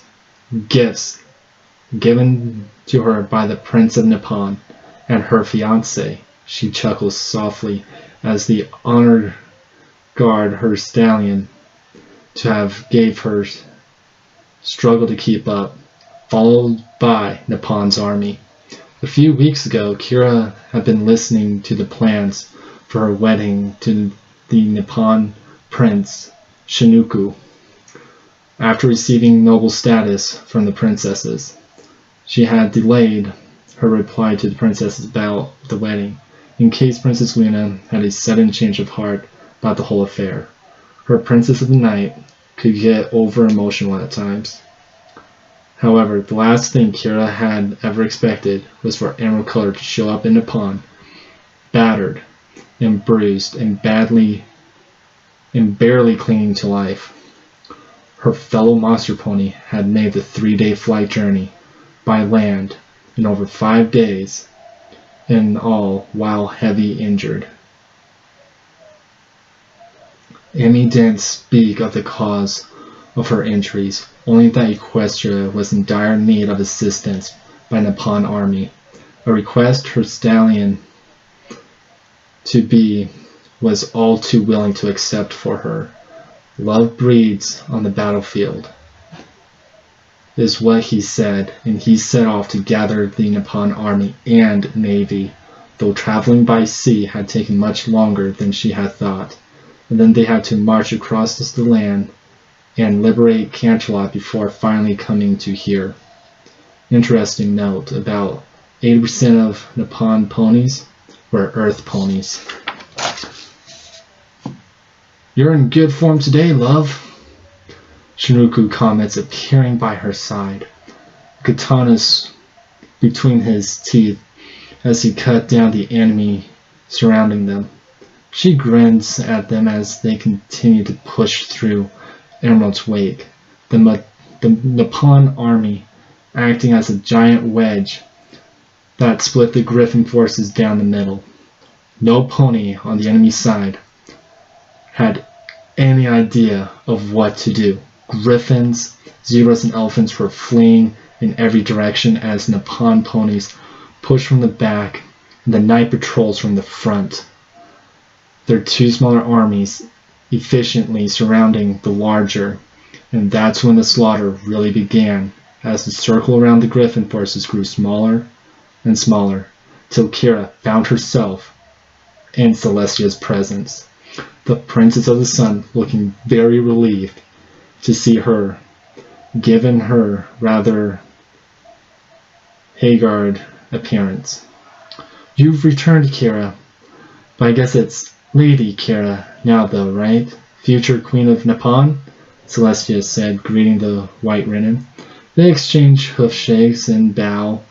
gifts given to her by the Prince of Nippon and her fiancé. She chuckles softly as the honored guard her stallion to have gave her struggle to keep up, followed by Nippon's army. A few weeks ago, Kira had been listening to the plans for her wedding to the Nippon Prince Shinuku. After receiving noble status from the princesses, she had delayed her reply to the princesses about the wedding, in case Princess Luna had a sudden change of heart about the whole affair. Her Princess of the Night could get over emotional at times. However, the last thing Kira had ever expected was for Emerald Color to show up in Nippon, battered and bruised and barely clinging to life. Her fellow monster pony had made the 3-day flight journey by land in over 5 days in all, while heavy injured. Amy didn't speak of the cause of her injuries, only that Equestria was in dire need of assistance by Nippon Army, a request her stallion to be was all too willing to accept for her. Love breeds on the battlefield, is what he said, and he set off to gather the Nippon Army and Navy, though traveling by sea had taken much longer than she had thought. And then they had to march across the land and liberate Canterlot before finally coming to here. Interesting note, about 80% of Nippon ponies were earth ponies. You're in good form today, love, Shinoku comments, appearing by her side, katanas between his teeth as he cut down the enemy surrounding them. She grins at them as they continue to push through Emerald's wake, the Nippon Army acting as a giant wedge that split the Griffin forces down the middle. No pony on the enemy side had any idea of what to do. Griffins, zebras, and elephants were fleeing in every direction as Nippon ponies pushed from the back and the night patrols from the front. Their two smaller armies efficiently surrounding the larger, and that's when the slaughter really began, as the circle around the Griffin forces grew smaller and smaller, till Kira found herself in Celestia's presence, the Princess of the Sun looking very relieved to see her, given her rather haggard appearance. You've returned, Kira, but I guess it's Lady Kira now though, right? Future Queen of Nippon? Celestia said, greeting the white Renin. They exchange hoof shakes and bow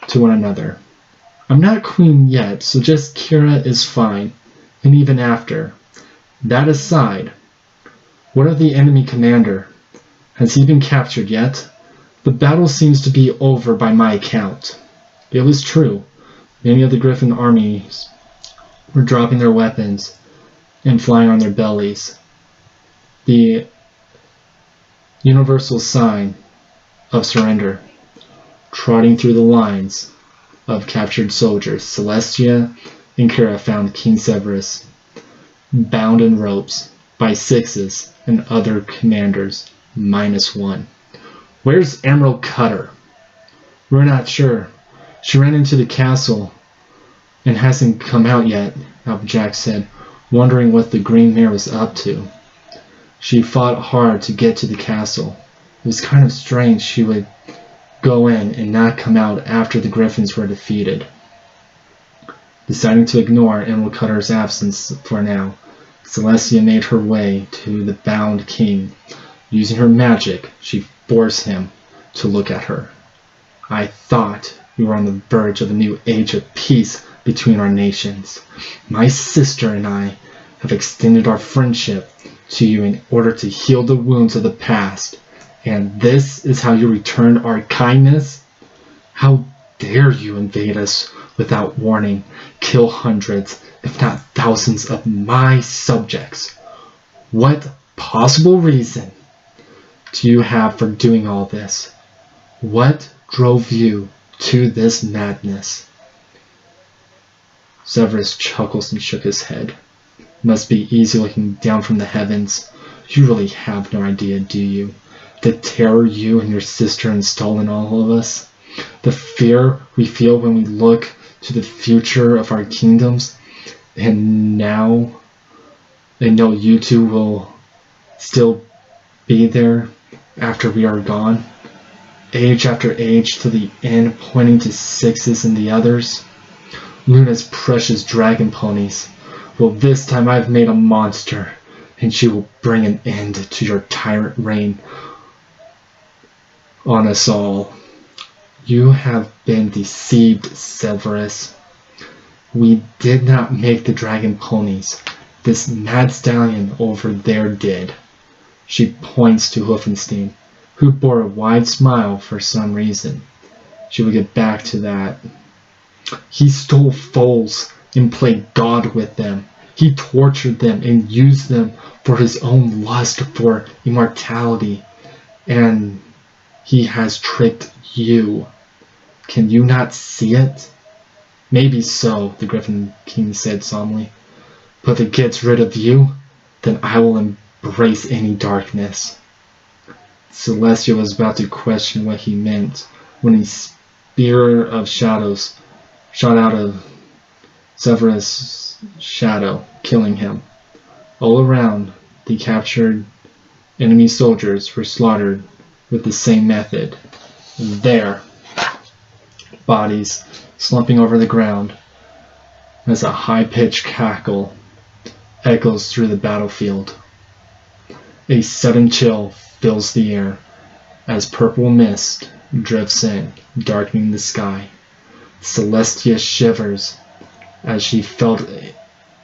to one another. I'm not queen yet, so just Kira is fine, and even after. That aside, what of the enemy commander? Has he been captured yet? The battle seems to be over by my account. It was true. Many of the Griffin armies were dropping their weapons and flying on their bellies. The universal sign of surrender, trotting through the lines of captured soldiers. Celestia and Kira found King Severus bound in ropes by sixes and other commanders -1. Where's Emerald Cutter? We're not sure. She ran into the castle and hasn't come out yet, Applejack said, wondering what the Green Mare was up to. She fought hard to get to the castle. It was kind of strange she would go in and not come out after the Griffins were defeated. Deciding to ignore Emerald Cutter's absence for now, Celestia made her way to the bound king. Using her magic, she forced him to look at her. I thought we were on the verge of a new age of peace between our nations. My sister and I have extended our friendship to you in order to heal the wounds of the past, and this is how you return our kindness? How dare you invade us without warning, kill hundreds, if not thousands of my subjects? What possible reason do you have for doing all this? What drove you to this madness? Severus chuckles and shook his head. Must be easy looking down from the heavens. You really have no idea, do you? The terror you and your sister install in all of us. The fear we feel when we look to the future of our kingdoms. And now they know you two will still be there after we are gone. Age after age to the end, pointing to sixes and the others. Luna's precious dragon ponies. Well, this time I've made a monster, and she will bring an end to your tyrant reign on us all. You have been deceived, Severus. We did not make the dragon ponies. This mad stallion over there did. She points to Hoofenstein, who bore a wide smile for some reason. She will get back to that. He stole foals and played God with them. He tortured them and used them for his own lust for immortality. And he has tricked you. Can you not see it? Maybe so, the Griffin King said solemnly. But if it gets rid of you, then I will Embrace any darkness. Celestia was about to question what he meant when a spear of shadows shot out of Severus' shadow, killing him. All around, the captured enemy soldiers were slaughtered with the same method. There, bodies slumping over the ground as a high-pitched cackle echoes through the battlefield. A sudden chill fills the air as purple mist drifts in, darkening the sky. Celestia shivers as she felt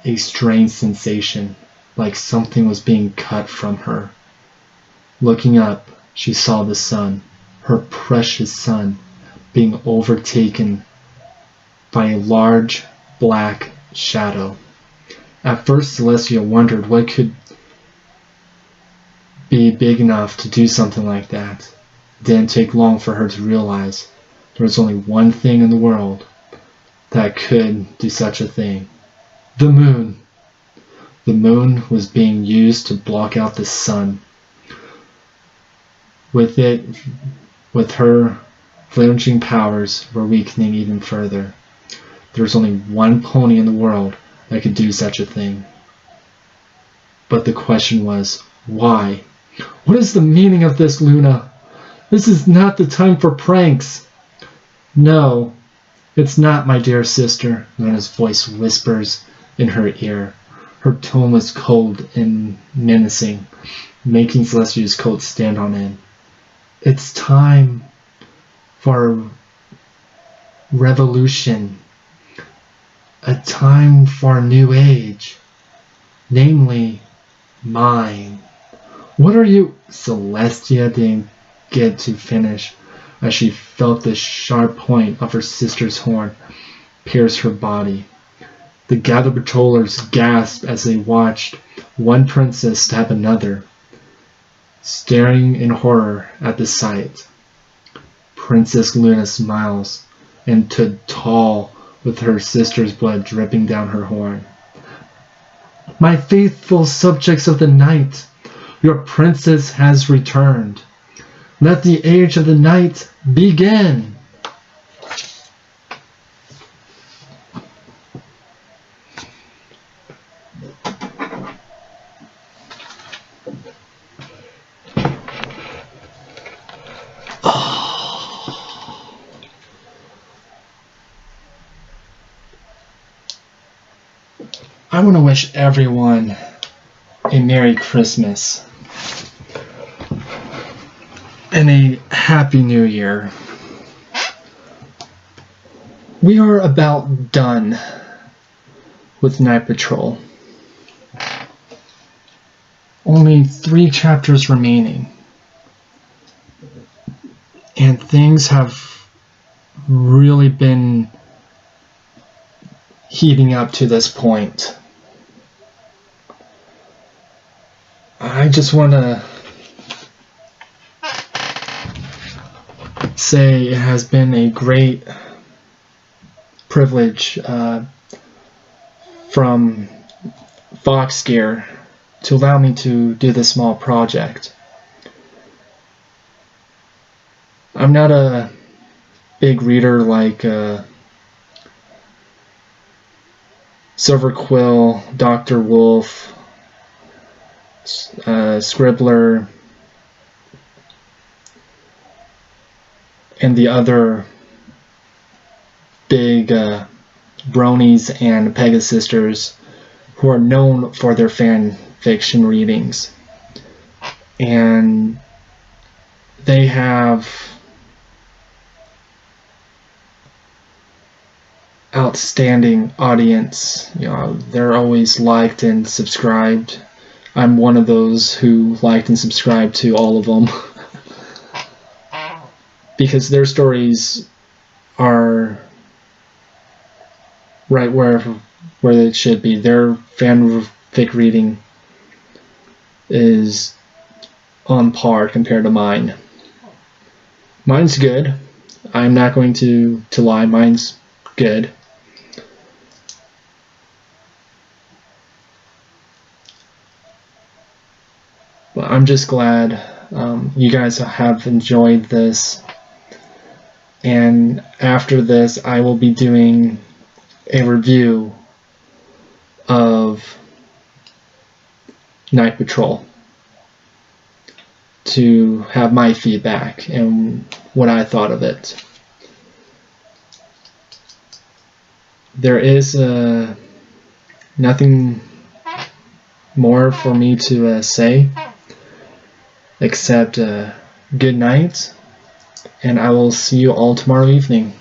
a strange sensation, like something was being cut from her. Looking up, she saw the sun, her precious sun, being overtaken by a large black shadow. At first, Celestia wondered what could be big enough to do something like that. It didn't take long for her to realize there was only one thing in the world that could do such a thing. The moon. The moon was being used to block out the sun. With her flinching powers were weakening even further. There was only one pony in the world that could do such a thing. But the question was, why? What is the meaning of this, Luna? This is not the time for pranks. No, it's not, my dear sister, Luna's voice whispers in her ear. Her tone was cold and menacing, making Celestia's coat stand on end. It's time for revolution, a time for a new age, namely mine. What are you? Celestia didn't get to finish as she felt the sharp point of her sister's horn pierce her body. The gathered patrollers gasped as they watched one princess stab another, staring in horror at the sight. Princess Luna smiles and stood tall with her sister's blood dripping down her horn. My faithful subjects of the night, your princess has returned. Let the age of the night begin. I want to wish everyone a Merry Christmas and a Happy New Year. We are about done with Night Patrol. Only 3 chapters remaining. And things have really been heating up to this point. I just want to say it has been a great privilege from Fox Gear to allow me to do this small project. I'm not a big reader like Silver Quill, Dr. Wolf, Scribbler, and the other big bronies and Pegasus sisters who are known for their fan fiction readings. And they have outstanding audience. You know, they're always liked and subscribed. I'm one of those who liked and subscribed to all of them because their stories are right where they should be. Their fanfic reading is on par compared to mine. Mine's good. I'm not going to lie. Mine's good. I'm just glad you guys have enjoyed this. And after this, I will be doing a review of Night Patrol to have my feedback and what I thought of it. There is nothing more for me to say except good night, and I will see you all tomorrow evening.